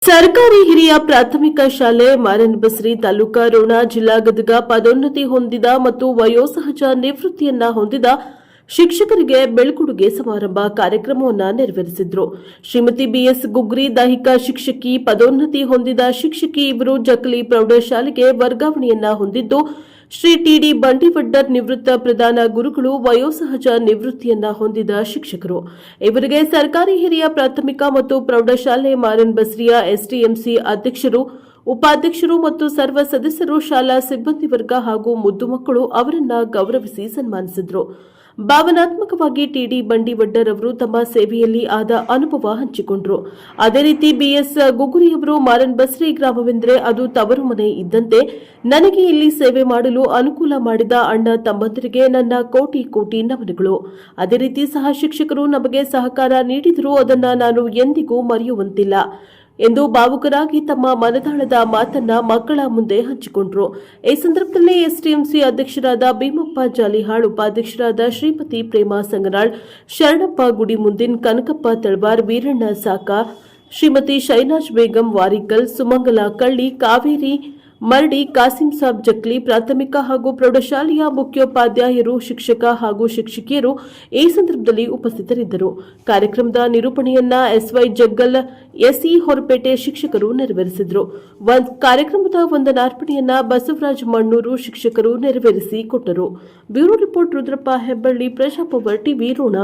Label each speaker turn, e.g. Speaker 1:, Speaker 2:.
Speaker 1: ಸರ್ಕಾರಿ ಹಿರಿಯ ಪ್ರಾಥಮಿಕ ಶಾಲೆ ಮಾರನಬಸರಿ ತಾಲೂಕಾ ರೋಣ ಜಿಲ್ಲಾ ಗದಗ ಪದೋನ್ನತಿ ಹೊಂದಿದ ಮತ್ತು ವಯೋಸಹಜ ನಿವೃತ್ತಿಯನ್ನ ಹೊಂದಿದ ಶಿಕ್ಷಕರಿಗೆ ಬೆಳ್ಕೊಡುಗೆ ಸಮಾರಂಭ ಕಾರ್ಯಕ್ರಮವನ್ನು ನೆರವೇರಿಸಿದ್ರು. ಶ್ರೀಮತಿ ಬಿಎಸ್ ಗುಗ್ರಿ ದೈಹಿಕ ಶಿಕ್ಷಕಿ ಪದೋನ್ನತಿ ಹೊಂದಿದ ಶಿಕ್ಷಕಿ ಇವರು ಜಕಲಿ ಪ್ರೌಢಶಾಲೆಗೆ ವರ್ಗಾವಣೆಯನ್ನ ಹೊಂದಿದ್ದು, ಶ್ರೀ ಟಿಡಿ ಬಂಡಿವಡ್ಡರ್ ನಿವೃತ್ತ ಪ್ರಧಾನ ಗುರುಗಳು ವಯೋಸಹಜ ನಿವೃತ್ತಿಯನ್ನ ಹೊಂದಿದ ಶಿಕ್ಷಕರು. ಇವರಿಗೆ ಸರ್ಕಾರಿ ಹಿರಿಯ ಪ್ರಾಥಮಿಕ ಮತ್ತು ಪ್ರೌಢಶಾಲೆ ಮಾರನಬಸರಿಯ ಎಸ್ಡಿಎಂಸಿ ಅಧ್ಯಕ್ಷರು, ಉಪಾಧ್ಯಕ್ಷರು ಮತ್ತು ಸರ್ವ ಸದಸ್ಯರು, ಶಾಲಾ ಸಿಬ್ಬಂದಿ ವರ್ಗ ಹಾಗೂ ಮುದ್ದು ಮಕ್ಕಳು ಅವರನ್ನ ಗೌರವಿಸಿ ಸನ್ಮಾನಿಸಿದರು. ಭಾವನಾತ್ಮಕವಾಗಿ ಟಿಡಿ ಬಂಡಿವಡ್ಡರ್ ಅವರು ತಮ್ಮ ಸೇವೆಯಲ್ಲಿ ಆದ ಅನುಭವ ಹಂಚಿಕೊಂಡರು. ಅದೇ ರೀತಿ ಬಿಎಸ್ ಗುಗುರಿಯವರು ಮಾರನಬಸರಿ ಗ್ರಾಮವೆಂದರೆ ಅದು ತವರು ಮನೆ ಇದ್ದಂತೆ. ನನಗೆ ಇಲ್ಲಿ ಸೇವೆ ಮಾಡಲು ಅನುಕೂಲ ಮಾಡಿದ ಅಣ್ಣ ತಮ್ಮಂದರಿಗೆ ನನ್ನ ಕೋಟಿ ಕೋಟಿ ನಮನಗಳು. ಅದೇ ರೀತಿ ಸಹ ಶಿಕ್ಷಕರು ನಮಗೆ ಸಹಕಾರ ನೀಡಿದರೂ ಅದನ್ನು ನಾನು ಎಂದಿಗೂ ಮರೆಯುವಂತಿಲ್ಲ ಎಂದು ಭಾವುಕರಾಗಿ ತಮ್ಮ ಮನದಾಳದ ಮಾತನ್ನ ಮಕ್ಕಳ ಮುಂದೆ ಹಂಚಿಕೊಂಡರು. ಈ ಸಂದರ್ಭದಲ್ಲಿ ಎಸ್ಟಿಎಂಸಿ ಅಧ್ಯಕ್ಷರಾದ ಭೀಮಪ್ಪ ಜಾಲಿಹಾಳ್, ಉಪಾಧ್ಯಕ್ಷರಾದ ಶ್ರೀಮತಿ ಪ್ರೇಮಾ ಸಂಗನಾಳ್, ಶರಣಪ್ಪ ಗುಡಿಮುಂದಿನ್, ಕನಕಪ್ಪ ತಳವಾರ್, ವೀರಣ್ಣ ಸಾಕ, ಶ್ರೀಮತಿ ಶೈನಾಜ್ ಬೇಗಂ ವಾರಿಕಲ್, ಸುಮಂಗಲ ಕಳ್ಳಿ, ಕಾವೇರಿ ಮರಡಿ, ಕಾಸಿಂ ಸಾಬ್ ಜಕ್ಲಿ, ಪ್ರಾಥಮಿಕ ಹಾಗೂ ಪ್ರೌಢಶಾಲೆಯ ಮುಖ್ಯೋಪಾಧ್ಯಾಯರು, ಶಿಕ್ಷಕ ಹಾಗೂ ಶಿಕ್ಷಕಿಯರು ಈ ಸಂದರ್ಭದಲ್ಲಿ ಉಪಸ್ಥಿತರಿದ್ದರು. ಕಾರ್ಯಕ್ರಮದ ನಿರೂಪಣೆಯನ್ನ ಎಸ್ವೈ ಜಗ್ಗಲ್, ಎಸ್ಇ ಹೊರಪೇಟೆ ಶಿಕ್ಷಕರು ನೆರವೇರಿಸಿದರು. ಕಾರ್ಯಕ್ರಮದ ವಂದನಾರ್ಪಣೆಯನ್ನ ಬಸವರಾಜ್ ಮಣ್ಣೂರು ಶಿಕ್ಷಕರು ನೆರವೇರಿಸಿ ಕೊಟ್ಟರು. Bureau report Rudrappa Hebballi, Praja power TV Ron.